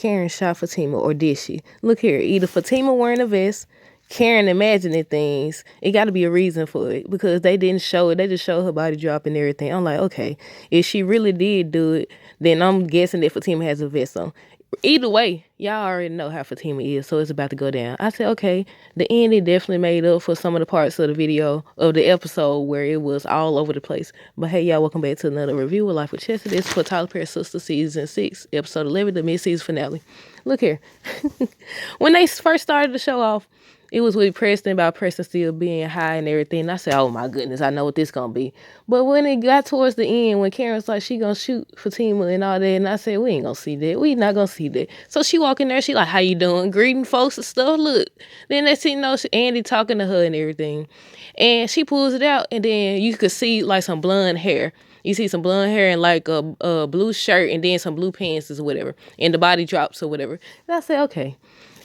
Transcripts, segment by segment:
Karen shot Fatima, or did she? Look here, either Fatima wearing a vest, Karen imagining things. It got to be a reason for it, because they didn't show it. They just showed her body drop and everything. I'm like, okay, if she really did do it, then I'm guessing that Fatima has a vest on. Either way, y'all already know how Fatima is, so it's about to go down. I said, okay, the ending definitely made up for some of the parts of the video, of the episode, where it was all over the place. But hey, y'all, welcome back to another review of Life with Chester. This is for Tyler Perry Sistas Season 6, Episode 11, the mid-season finale. Look here. When they first started the show off, it was with Preston, about Preston still being high and everything. And I said, oh my goodness, I know what this gonna be. But when it got towards the end, when Karen was like, she gonna shoot Fatima and all that, and I said, we ain't gonna see that. We not gonna see that. So she walk in there, she like, how you doing? Greeting folks and stuff. Look. Then they see, Andy talking to her and everything. And she pulls it out, and then you could see like some blonde hair. You see some blonde hair and like a blue shirt and then some blue pants or whatever. And the body drops or whatever. And I said, okay,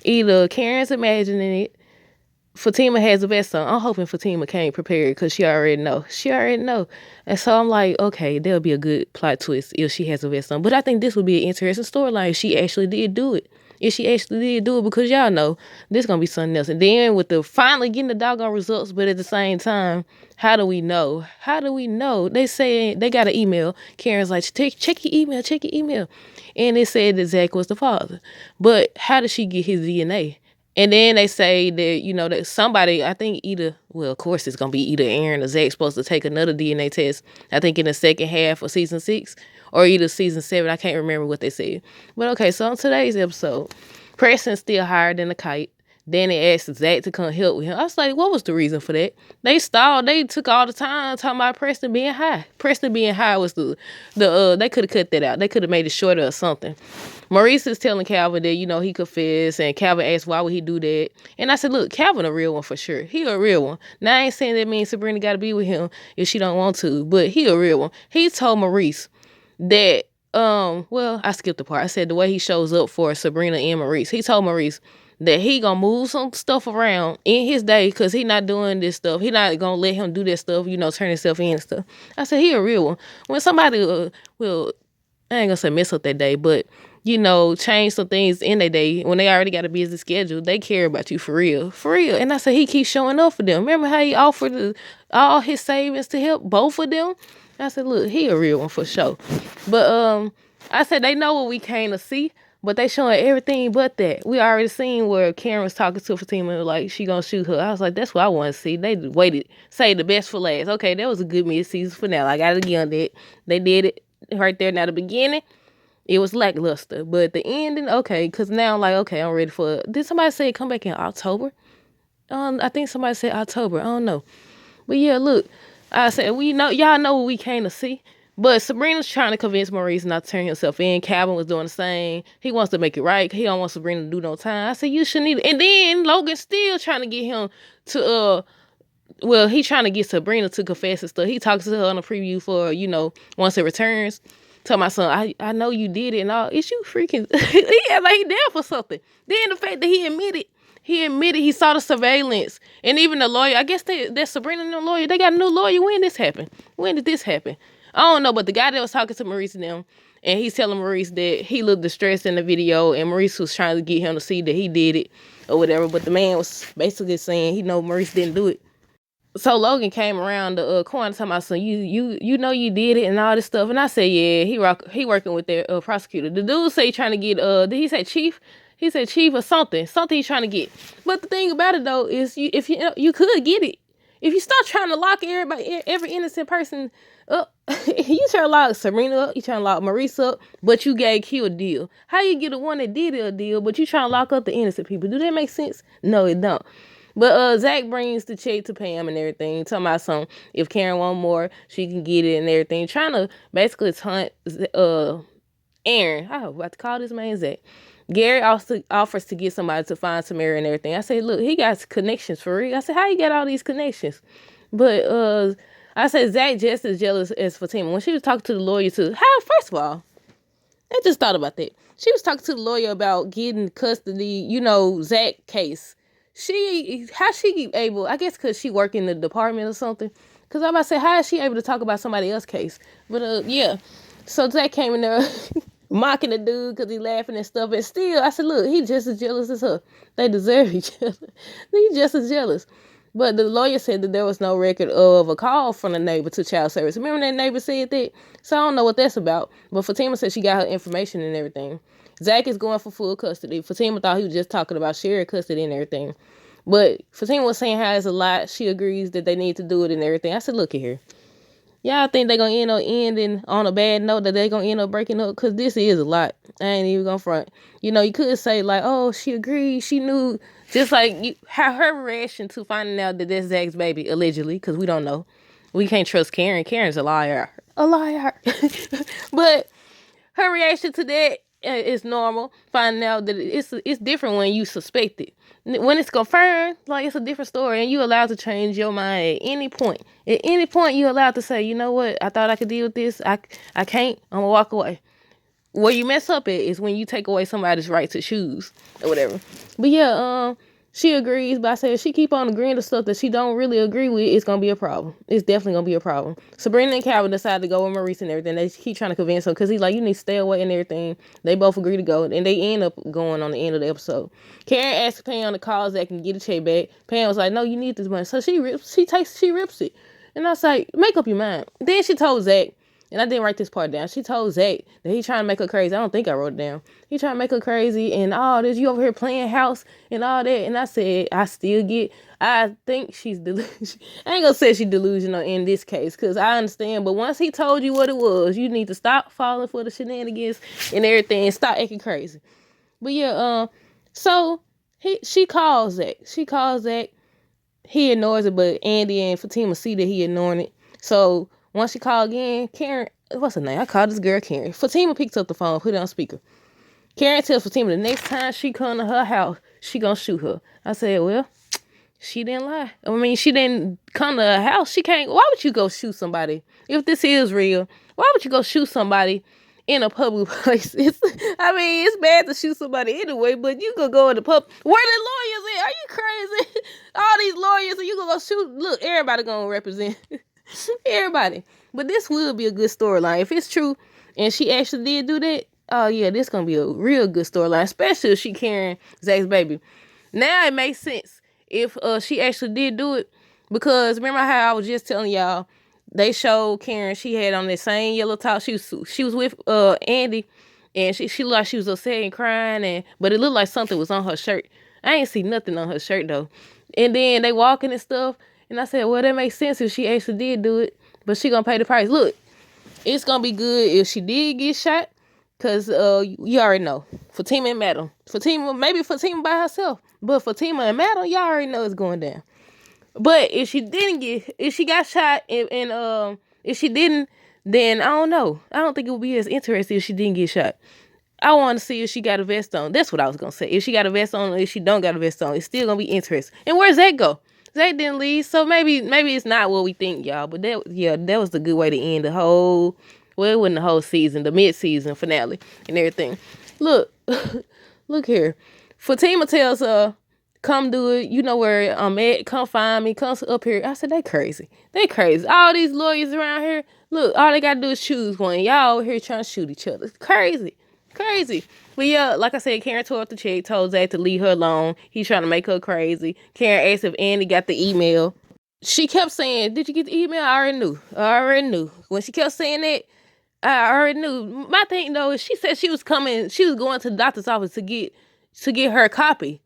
either Karen's imagining it, Fatima has a vest on. I'm hoping Fatima came prepared, because she already know. She already know. And so I'm like, okay, there'll be a good plot twist if she has a vest on. But I think this would be an interesting storyline if she actually did do it. If she actually did do it, because y'all know this going to be something else. And then with the finally getting the doggone results, but at the same time, how do we know? How do we know? They say they got an email. Karen's like, check your email, check your email. And it said that Zach was the father. But how did she get his DNA? And then they say that, that somebody, I think of course it's going to be either Aaron or Zach supposed to take another DNA test, I think in the second half of season 6 or either season 7. I can't remember what they said. But okay, so on today's episode, Preston's still higher than a kite. Then they asked Zach to come help with him. I was like, what was the reason for that? They stalled. They took all the time talking about Preston being high. Preston being high was they could have cut that out. They could have made it shorter or something. Maurice is telling Calvin that, he confessed, and Calvin asked why would he do that. And I said, look, Calvin a real one for sure. He a real one. Now, I ain't saying that means Sabrina got to be with him if she don't want to, but he a real one. He told Maurice that, I skipped the part. I said the way he shows up for Sabrina and Maurice. He told Maurice that he gonna move some stuff around in his day, because he not doing this stuff. He not gonna let him do that stuff, turn himself in and stuff. I said, he a real one. When somebody will, I ain't gonna say mess up that day, but, change some things in their day, when they already got a busy schedule, they care about you for real. For real. And I said, he keeps showing up for them. Remember how he offered all his savings to help both of them? I said, look, he a real one for sure. But I said, they know what we came to see, but they showing everything but that. We already seen where Karen was talking to Fatima, like she gonna shoot her. I was like, that's what I want to see. They waited, say the best for last. Okay, that was a good mid-season finale. I gotta give on that. They did it right there. Now the beginning, it was lackluster, but the ending, okay, because now I'm like, okay, I'm ready for it. Did somebody say come back in October? I think somebody said October. I don't know. But yeah, look, I said, y'all know what we came to see. But Sabrina's trying to convince Maurice not to turn himself in. Calvin was doing the same. He wants to make it right. He don't want Sabrina to do no time. I said, you shouldn't either. And then Logan's still trying to get him to, he trying to get Sabrina to confess and stuff. He talks to her on a preview for, once it returns. Tell my son, I know you did it and all. Is you freaking, yeah, like he there for something. Then the fact that he admitted he saw the surveillance. And even the lawyer, I guess that Sabrina and the lawyer, they got a new lawyer. When this happened? When did this happen? I don't know, but the guy that was talking to Maurice and them, and he's telling Maurice that he looked distressed in the video, and Maurice was trying to get him to see that he did it or whatever, but the man was basically saying he know Maurice didn't do it. So Logan came around the corner talking about, son, you know you did it and all this stuff. And I said, yeah, he working with their prosecutor. The dude say he trying to get, did he say chief? He said chief or something he's trying to get. But the thing about it though is if you could get it. If you start trying to lock every innocent person up, you trying to lock Serena up, you trying to lock Maurice up, but you gave Q a deal. How you get the one that did a deal, but you trying to lock up the innocent people? Do that make sense? No, it don't. But Zach brings the check to Pam and everything, talking about something. If Karen want more, she can get it and everything. Trying to basically taunt Aaron. I was about to call this man Zach. Gary also offers to get somebody to find Tamara and everything. I said, look, he got connections for real. I said, how you got all these connections? But I said, Zach just as jealous as Fatima. When she was talking to the lawyer too. First of all, I just thought about that. She was talking to the lawyer about getting custody, Zach case. How she able, I guess because she work in the department or something. Because I'm about to say, how is she able to talk about somebody else's case? But yeah. So Zach came in there. mocking the dude because he laughing and stuff. And still, I said, look, he just as jealous as her. They deserve each other. He just as jealous. But the lawyer said that there was no record of a call from the neighbor to child service. Remember that neighbor said that? So I don't know what that's about. But Fatima said she got her information and everything. Zach is going for full custody. Fatima thought he was just talking about shared custody and everything. But Fatima was saying how it's a lot. She agrees that they need to do it and everything. I said, look at here. Y'all think they're going to end up ending on a bad note, that they're going to end up breaking up? Because this is a lot. I ain't even going to front. You know, you could say, like, oh, she agreed. She knew. Just like how her reaction to finding out that that's Zach's baby, allegedly, because we don't know. We can't trust Karen. Karen's a liar. A liar. But her reaction to that is normal. Finding out that it's different when you suspect it. When it's confirmed, like, it's a different story, and you're allowed to change your mind at any point. At any point, you're allowed to say, you know what, I thought I could deal with this. I can't. I'm gonna walk away. Where you mess up at is when you take away somebody's right to choose or whatever. But yeah, she agrees, but I said if she keep on agreeing to stuff that she don't really agree with, it's gonna be a problem. It's definitely gonna be a problem. Sabrina and Calvin decided to go with Maurice and everything. They keep trying to convince him because he's like, you need to stay away and everything. They both agree to go, and they end up going on the end of the episode. Karen asked Pam to call Zach and get a check back. Pam was like, no, you need this money. So she rips it. And I was like, make up your mind. Then she told Zach, and I didn't write this part down. She told Zach that he trying to make her crazy. I don't think I wrote it down. He trying to make her crazy and all this. You over here playing house and all that. And I said, I think she's delusional. I ain't gonna say she's delusional in this case because I understand. But once he told you what it was, you need to stop falling for the shenanigans and everything and stop acting crazy. But yeah, so she calls Zach. He ignores it, but Andy and Fatima see that he ignoring it. So once she called again, Karen, what's her name? I called this girl Karen. Fatima picks up the phone, put it on speaker. Karen tells Fatima the next time she come to her house, she gonna shoot her. I said, well, she didn't lie. I mean, she didn't come to her house. She can't. Why would you go shoot somebody? If this is real, why would you go shoot somebody in a public place? It's bad to shoot somebody anyway, but you could go in the pub. Where the lawyers at? Are you crazy? All these lawyers, and you gonna go shoot? Look, everybody gonna represent. Everybody. But this will be a good storyline. If it's true and she actually did do that, oh yeah, this gonna be a real good storyline, especially if she carrying Zach's baby. Now it makes sense if she actually did do it, because remember how I was just telling y'all, they showed Karen, she had on that same yellow top. She was with Andy, and she looked like she was upset and crying, but it looked like something was on her shirt. I ain't see nothing on her shirt though. And then they walking and stuff. And I said, well, that makes sense if she actually did do it. But she gonna pay the price. Look, it's gonna be good if she did get shot. Because you already know. Fatima and Madam. Maybe Fatima by herself. But Fatima and Madam, y'all already know it's going down. But if she got shot and if she didn't, then I don't know. I don't think it would be as interesting if she didn't get shot. I want to see if she got a vest on. That's what I was going to say. If she got a vest on or if she don't got a vest on, it's still going to be interesting. And where's Zach go? Zach didn't leave, so maybe it's not what we think, y'all. But that was the good way to end the whole, well, it wasn't the whole season, the mid-season finale and everything. Look, look here. Fatima tells her, come do it. You know where I'm at. Come find me. Come up here. I said, they crazy. All these lawyers around here, look, all they got to do is choose one. Y'all over here trying to shoot each other. It's crazy. But yeah, like I said, Karen tore up the check, told Zach to leave her alone. He's trying to make her crazy. Karen asked if Andy got the email. She kept saying, did you get the email? I already knew. When she kept saying that, I already knew. My thing though is she said she was going to the doctor's office to get her a copy.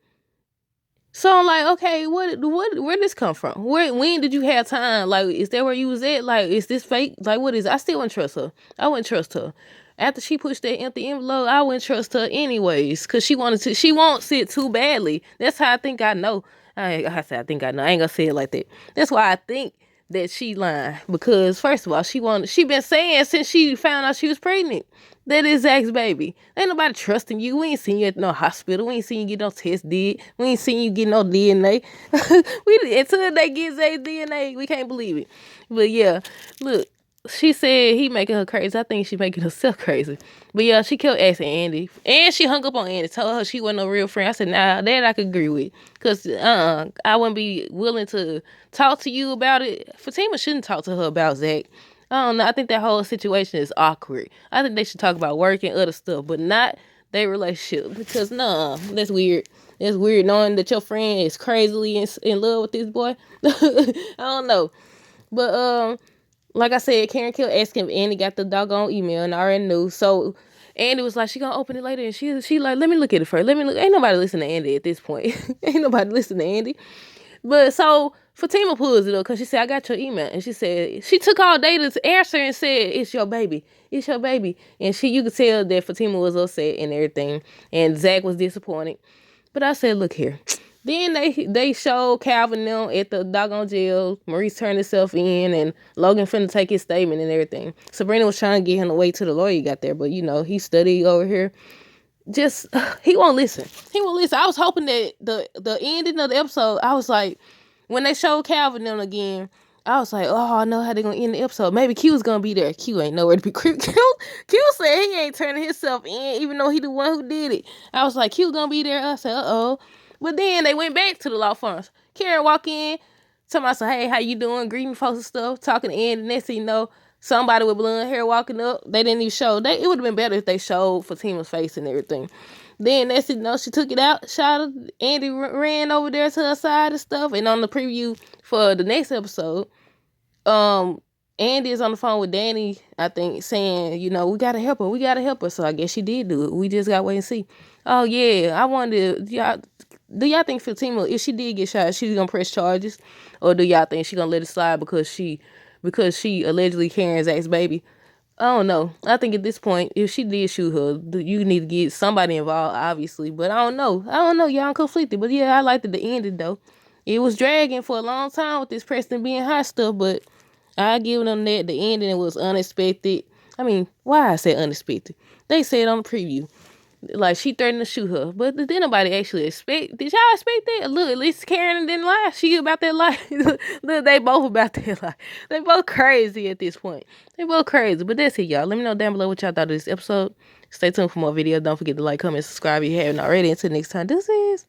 So I'm like, okay, where did this come from? When did you have time? Like, is that where you was at? Like, is this fake? Like, what is it? I still wouldn't trust her. I wouldn't trust her. After she pushed that empty envelope, I wouldn't trust her anyways, because she wants it too badly. That's how I think I know. I think I know. I ain't gonna say it like that. That's why I think that she lying, because first of all, she been saying since she found out she was pregnant that is Zach's baby. Ain't nobody trusting you. We ain't seen you at no hospital. We ain't seen you get no test did. We ain't seen you get no DNA. Until they get Zach's DNA, we can't believe it. But yeah, look. She said he making her crazy. I think she making herself crazy. But yeah, she kept asking Andy. And she hung up on Andy. Told her she wasn't a real friend. I said, nah, that I could agree with. Because I wouldn't be willing to talk to you about it. Fatima shouldn't talk to her about Zach. I don't know. I think that whole situation is awkward. I think they should talk about work and other stuff, but not their relationship. Because nah, that's weird. That's weird knowing that your friend is crazily in love with this boy. I don't know. But like I said, Karen Kill asked him if Andy got the doggone email, and I already knew. So Andy was like, she gonna open it later, and she like, let me look at it first. Let me look. Ain't nobody listening to Andy at this point. Ain't nobody listening to Andy. But so Fatima pulls it up because she said, I got your email. And she said, she took all day to answer and said, it's your baby. It's your baby. And you could tell that Fatima was upset and everything. And Zach was disappointed. But I said, look here. Then they showed Calvin them at the doggone jail. Maurice turned himself in, and Logan finna take his statement and everything. Sabrina was trying to get him to wait till the lawyer got there, but he studied over here. Just he won't listen. He won't listen. I was hoping that the ending of the episode, I was like, when they showed Calvin them again, I was like, oh, I know how they're gonna end the episode. Maybe Q's gonna be there. Q ain't nowhere to be. Q said he ain't turning himself in, even though he the one who did it. I was like, Q gonna be there. I said, uh-oh. But then they went back to the law firms. Karen walk in, tell myself, hey, how you doing? Greeting folks and stuff, talking to Andy. Next thing you know, somebody with blonde hair walking up. They didn't even show. It would have been better if they showed Fatima's face and everything. Then next thing you know, she took it out, shot her. Andy ran over there to her side and stuff. And on the preview for the next episode, Andy is on the phone with Danny, I think, saying, we gotta help her. We gotta help her. So I guess she did do it. We just gotta wait and see. Oh yeah, I wonder, do y'all think Fatima, if she did get shot, she's gonna press charges, or do y'all think she gonna let it slide because she allegedly Karen's ex-baby? I don't know. I think at this point, if she did shoot her, you need to get somebody involved, obviously. But I don't know. Y'all, I'm conflicted. But yeah, I liked the ending though. It was dragging for a long time with this Preston being hot stuff, but I give them that. The ending was unexpected. I mean, why I say unexpected? They said on the preview, like she threatened to shoot her, but did nobody actually expect? Did y'all expect that? Look, at least Karen didn't lie. She about that life. Look, they both about that life. They both crazy at this point. They both crazy. But that's it, y'all. Let me know down below what y'all thought of this episode. Stay tuned for more videos. Don't forget to like, comment, subscribe if you haven't already. Until next time, this is